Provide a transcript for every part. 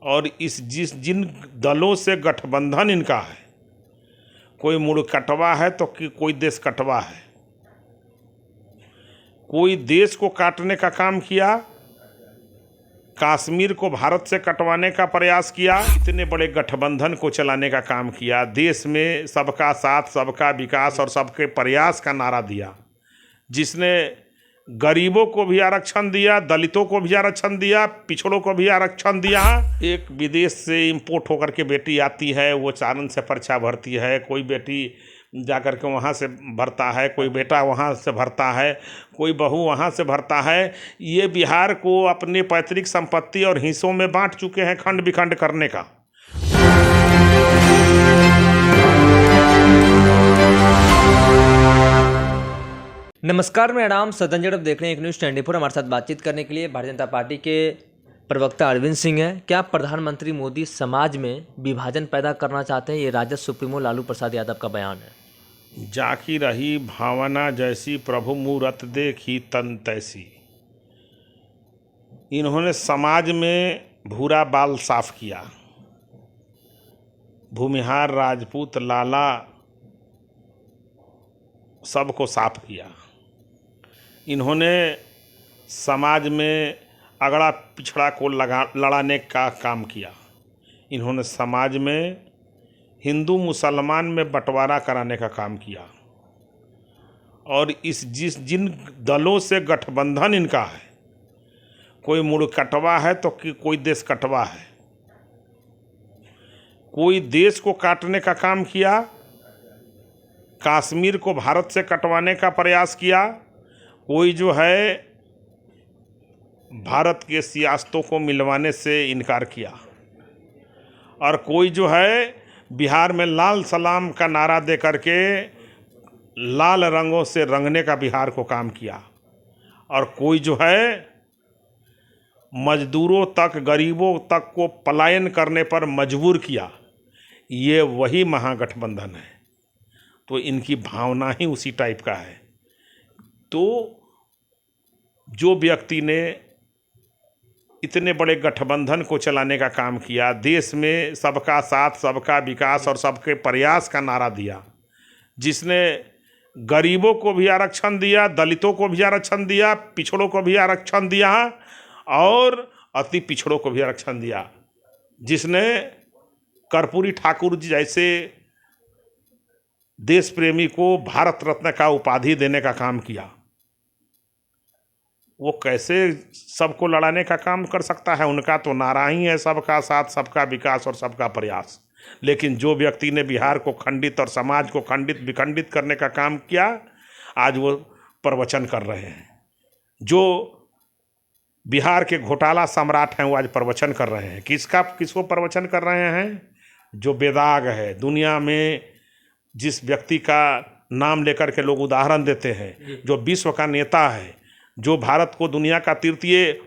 और जिन दलों से गठबंधन इनका है, कोई मुड़कटवा है तो कोई देश कटवा है, कोई देश को काटने का काम किया, कश्मीर को भारत से कटवाने का प्रयास किया, इतने बड़े गठबंधन को चलाने का काम किया, देश में सबका साथ, सबका विकास और सबके प्रयास का नारा दिया, जिसने गरीबों को भी आरक्षण दिया, दलितों को भी आरक्षण दिया, पिछड़ों को भी आरक्षण दिया। एक विदेश से इंपोर्ट होकर के बेटी आती है, वो सारण से पर्चा भरती है, कोई बेटी जाकर के वहाँ से भरता है, कोई बेटा वहाँ से भरता है, कोई बहू वहाँ से भरता है। ये बिहार को अपने पैतृक संपत्ति और हिस्सों में बांट चुके हैं, खंड विखंड करने का। नमस्कार, मैं राम सदन जड़प देख रहे हैं एक न्यूज़ 24। हमारे साथ बातचीत करने के लिए भारतीय जनता पार्टी के प्रवक्ता अरविंद सिंह हैं। क्या प्रधानमंत्री मोदी समाज में विभाजन पैदा करना चाहते हैं? ये राजद सुप्रीमो लालू प्रसाद यादव का बयान है। जाकी रही भावना जैसी, प्रभु मूरत देखी तन तैसी। इन्होंने समाज में भूरा बाल साफ किया, भूमिहार, राजपूत, लाला सबको साफ किया। इन्होंने समाज में अगड़ा पिछड़ा को लड़ाने का काम किया। इन्होंने समाज में हिंदू मुसलमान में बंटवारा कराने का काम किया। और जिन दलों से गठबंधन इनका है, कोई मुड़कटवा है तो कोई देश कटवा है, कोई देश को काटने का काम किया, कश्मीर को भारत से कटवाने का प्रयास किया, कोई जो है भारत के सियासतों को मिलवाने से इनकार किया, और कोई जो है बिहार में लाल सलाम का नारा दे करके लाल रंगों से रंगने का बिहार को काम किया, और कोई जो है मजदूरों तक, गरीबों तक को पलायन करने पर मजबूर किया। ये वही महागठबंधन है। तो इनकी भावना ही उसी टाइप का है। तो जो व्यक्ति ने इतने बड़े गठबंधन को चलाने का काम किया, देश में सबका साथ, सबका विकास और सबके प्रयास का नारा दिया, जिसने गरीबों को भी आरक्षण दिया, दलितों को भी आरक्षण दिया, पिछड़ों को भी आरक्षण दिया और अति पिछड़ों को भी आरक्षण दिया, जिसने कर्पूरी ठाकुर जी जैसे देश प्रेमी को भारत रत्न का उपाधि देने का काम किया। वो कैसे सबको लड़ाने का काम कर सकता है? उनका तो नारा ही है सबका साथ, सबका विकास और सबका प्रयास। लेकिन जो व्यक्ति ने बिहार को खंडित और समाज को खंडित विखंडित करने का काम किया, आज वो प्रवचन कर रहे हैं। जो बिहार के घोटाला सम्राट हैं, वो आज प्रवचन कर रहे हैं। किसको प्रवचन कर रहे हैं? जो बेदाग है। दुनिया में जिस व्यक्ति का नाम लेकर के लोग उदाहरण देते हैं, जो विश्व का नेता है, जो भारत को दुनिया का तृतीय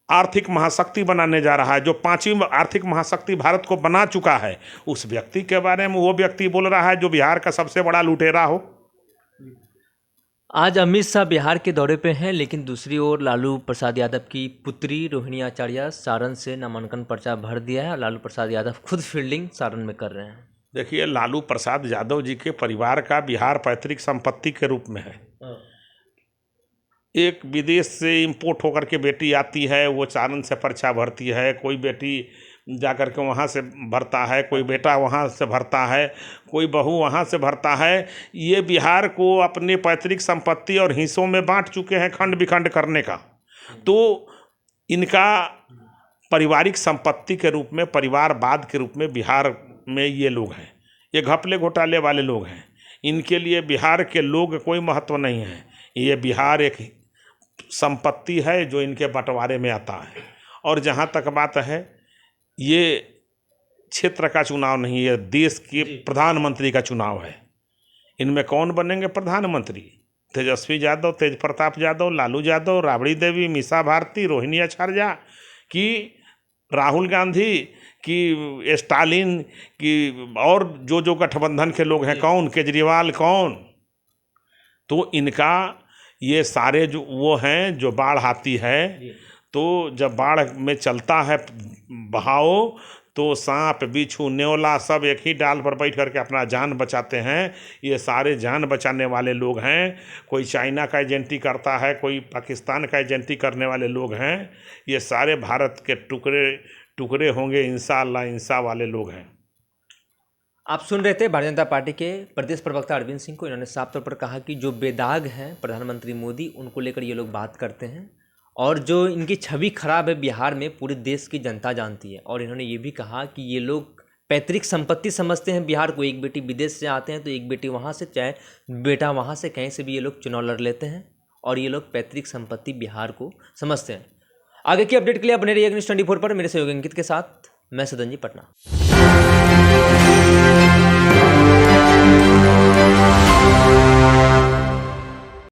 आर्थिक महाशक्ति बनाने जा रहा है, जो 5वीं आर्थिक महाशक्ति भारत को बना चुका है, उस व्यक्ति के बारे में वो व्यक्ति बोल रहा है जो बिहार का सबसे बड़ा लुटेरा हो। आज अमित शाह बिहार के दौरे पे हैं, लेकिन दूसरी ओर लालू प्रसाद यादव की पुत्री रोहिणी आचार्य सारण से नामांकन पर्चा भर दिया है और लालू प्रसाद यादव खुद फील्डिंग सारण में कर रहे हैं। देखिए, लालू प्रसाद यादव जी के परिवार का बिहार पैतृक संपत्ति के रूप में है। एक विदेश से इंपोर्ट होकर के बेटी आती है, वो सारण से पर्चा भरती है, कोई बेटी जाकर के वहाँ से भरता है, कोई बेटा वहाँ से भरता है, कोई बहू वहाँ से भरता है। ये बिहार को अपने पैतृक संपत्ति और हिस्सों में बांट चुके हैं, खंड विखंड करने का। तो इनका पारिवारिक संपत्ति के रूप में, परिवारवाद के रूप में बिहार में ये लोग हैं। ये घपले घोटाले वाले लोग हैं। इनके लिए बिहार के लोग कोई महत्व नहीं है। ये बिहार एक संपत्ति है जो इनके बंटवारे में आता है। और जहाँ तक बात है, ये क्षेत्र का चुनाव नहीं है, देश के प्रधानमंत्री का चुनाव है। इनमें कौन बनेंगे प्रधानमंत्री? तेजस्वी यादव, तेज प्रताप यादव, लालू यादव, राबड़ी देवी, मीसा भारती, रोहिणी आचार्य की, राहुल गांधी की, स्टालिन की, और जो गठबंधन के लोग हैं, कौन? केजरीवाल कौन? तो इनका ये सारे जो वो हैं, जो बाढ़ आती है, तो जब बाढ़ में चलता है बहाओ तो सांप बिच्छू न्योला सब एक ही डाल पर बैठ करके अपना जान बचाते हैं। ये सारे जान बचाने वाले लोग हैं। कोई चाइना का एजेंटी करता है, कोई पाकिस्तान का एजेंटी करने वाले लोग हैं। ये सारे भारत के टुकड़े टुकड़े होंगे इंशाअल्लाह, इंसा वाले लोग हैं। आप सुन रहे थे भारतीय जनता पार्टी के प्रदेश प्रवक्ता अरविंद सिंह को। इन्होंने साफ तौर पर कहा कि जो बेदाग हैं प्रधानमंत्री मोदी, उनको लेकर ये लोग बात करते हैं और जो इनकी छवि खराब है बिहार में पूरे देश की जनता जानती है। और इन्होंने ये भी कहा कि ये लोग पैतृक संपत्ति समझते हैं बिहार को। एक बेटी विदेश से आते हैं तो एक बेटी वहाँ से, चाहे बेटा वहाँ से, कहीं से भी ये लोग चुनाव लड़ लेते हैं और ये लोग पैतृक संपत्ति बिहार को समझते हैं। आगे की अपडेट के लिए बने रहिए न्यूज़ 24 पर। मेरे सहयोगी अंकित के साथ मैं सदन जी, पटना।